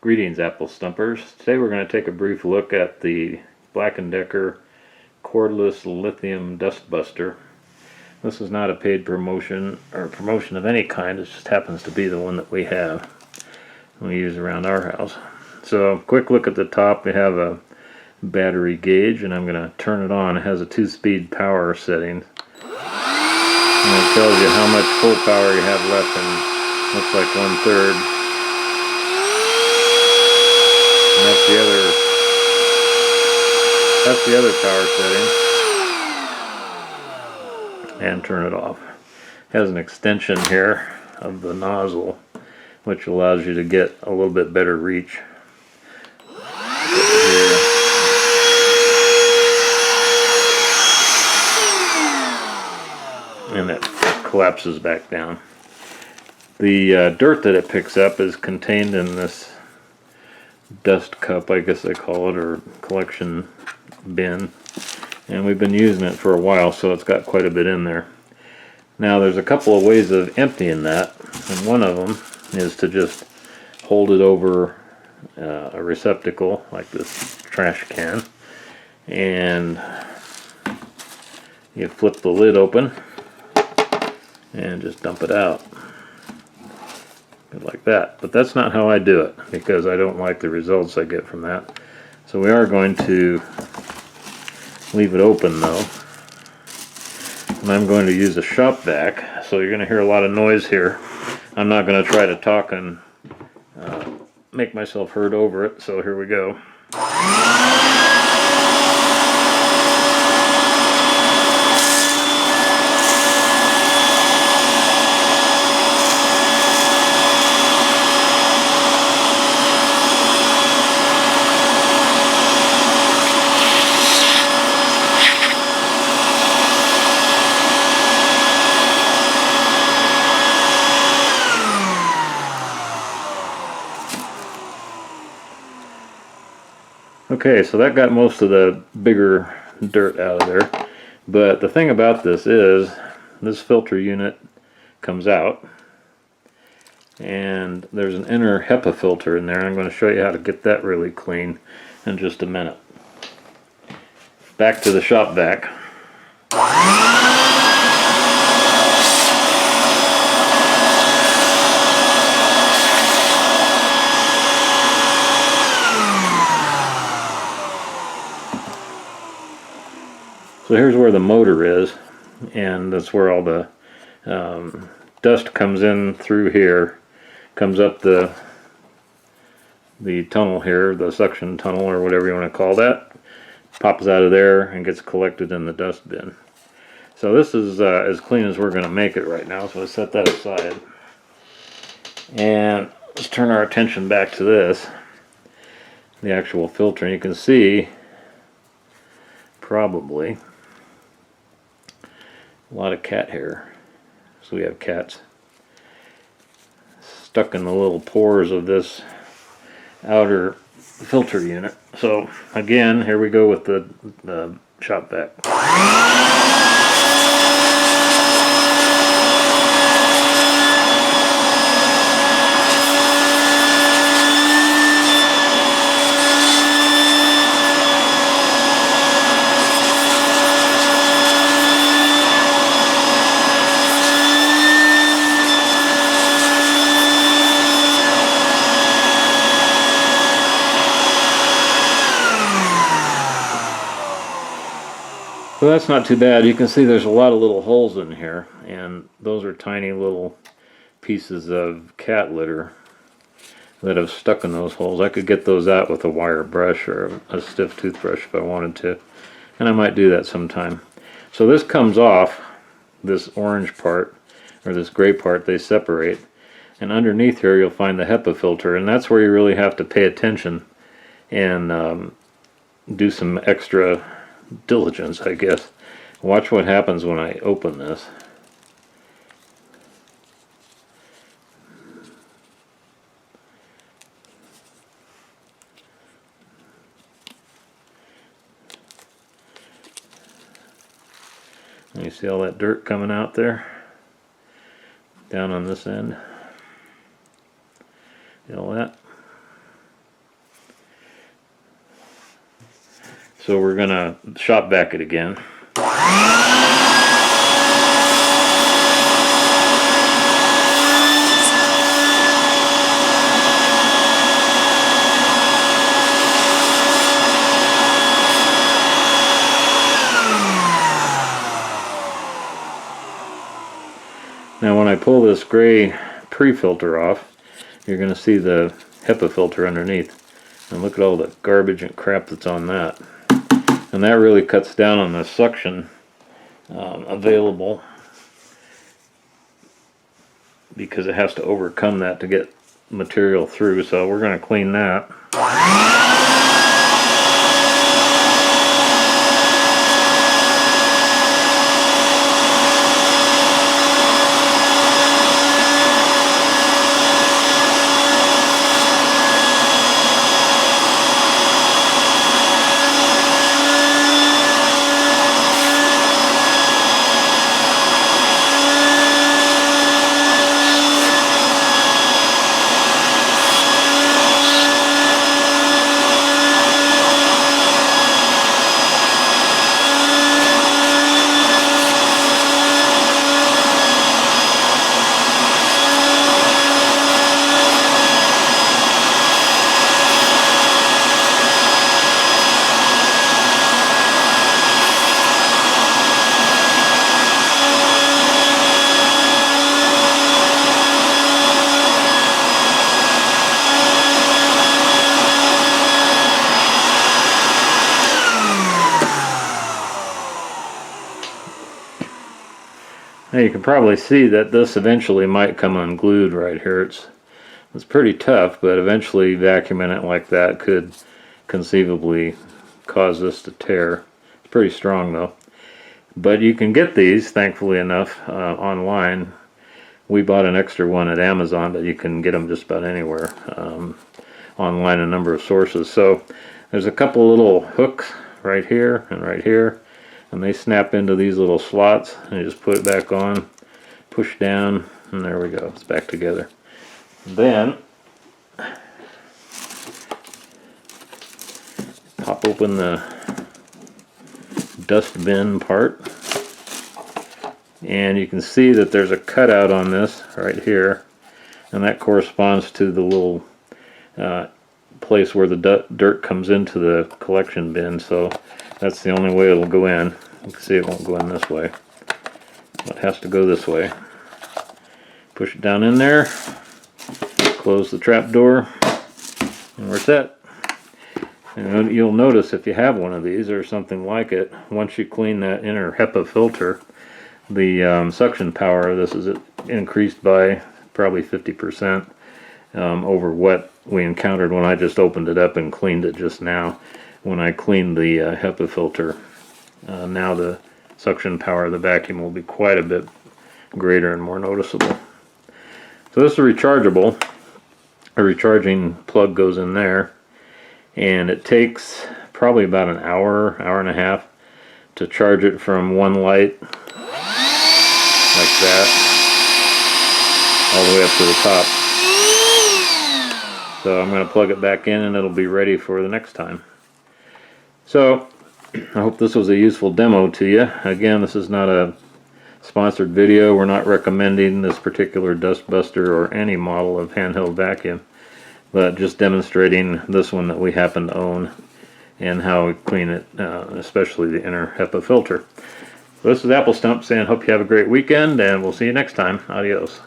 Greetings, Apple Stumpers. Today we're going to take a brief look at the Black & Decker cordless lithium dust buster. This is not a paid promotion or promotion of any kind. It just happens to be the one that we have, we use around our house. So quick look at the top. We have a battery gauge, and I'm going to turn it on. It has a 2-speed power setting, and it tells you how much full power you have left, and looks like 1/3. And that's the other power setting. And turn it off. It has an extension here of the nozzle, which allows you to get a little bit better reach. And it collapses back down. The dirt that it picks up is contained in this dust cup, I guess they call it, or collection bin, and we've been using it for a while, so it's got quite a bit in there. Now there's a couple of ways of emptying that, and one of them is to just hold it over a receptacle like this trash can, and you flip the lid open and just dump it out like that. But that's not how I do it, because I don't like the results I get from that. So we are going to leave it open though, and I'm going to use a shop vac, so you're going to hear a lot of noise here. I'm not going to try to talk and make myself heard over it, so here we go. Okay, so that got most of the bigger dirt out of there. But the thing about this is, this filter unit comes out, and there's an inner HEPA filter in there. I'm going to show you how to get that really clean in just a minute. Back to the shop vac. So here's where the motor is, and that's where all the dust comes in through here, comes up the tunnel here, the suction tunnel or whatever you want to call that, pops out of there and gets collected in the dust bin. So this is as clean as we're going to make it right now, so let's set that aside. And let's turn our attention back to this, the actual filter, and you can see probably a lot of cat hair. So we have cats stuck in the little pores of this outer filter unit. So again, here we go with the shop vac. So that's not too bad. You can see there's a lot of little holes in here, and those are tiny little pieces of cat litter that have stuck in those holes. I could get those out with a wire brush or a stiff toothbrush if I wanted to, and I might do that sometime. So this comes off, this orange part, or this gray part, they separate, and underneath here you'll find the HEPA filter, and that's where you really have to pay attention and do some extra diligence, I guess. Watch what happens when I open this. And you see all that dirt coming out there? Down on this end. See all that? So we're gonna shop vac it again. Now when I pull this gray pre-filter off, you're going to see the HEPA filter underneath. And look at all the garbage and crap that's on that. And that really cuts down on the suction available, because it has to overcome that to get material through. So we're going to clean that. Now you can probably see that this eventually might come unglued right here. It's pretty tough, but eventually vacuuming it like that could conceivably cause this to tear. It's pretty strong though. But you can get these, thankfully enough, online. We bought an extra one at Amazon, but you can get them just about anywhere online, a number of sources. So there's a couple little hooks right here and right here, and they snap into these little slots, and you just put it back on, push down, and there we go, it's back together. Then pop open the dust bin part, and you can see that there's a cutout on this right here, and that corresponds to the little place where the dirt comes into the collection bin. So that's the only way it'll go in. You can see it won't go in this way. It has to go this way. Push it down in there, close the trap door, and we're set. And you'll notice if you have one of these or something like it, once you clean that inner HEPA filter, the suction power of this is increased by probably 50% over what we encountered when I just opened it up and cleaned it just now. When I cleaned the HEPA filter, now the suction power of the vacuum will be quite a bit greater and more noticeable. So this is rechargeable. A recharging plug goes in there, and it takes probably about an hour, hour and a half to charge it from one light like that all the way up to the top. So I'm going to plug it back in and it'll be ready for the next time. So I hope this was a useful demo to you. Again, this is not a sponsored video. We're not recommending this particular dust buster or any model of handheld vacuum, but just demonstrating this one that we happen to own and how we clean it, especially the inner HEPA filter. So this is Apple Stump saying hope you have a great weekend, and we'll see you next time. Adios.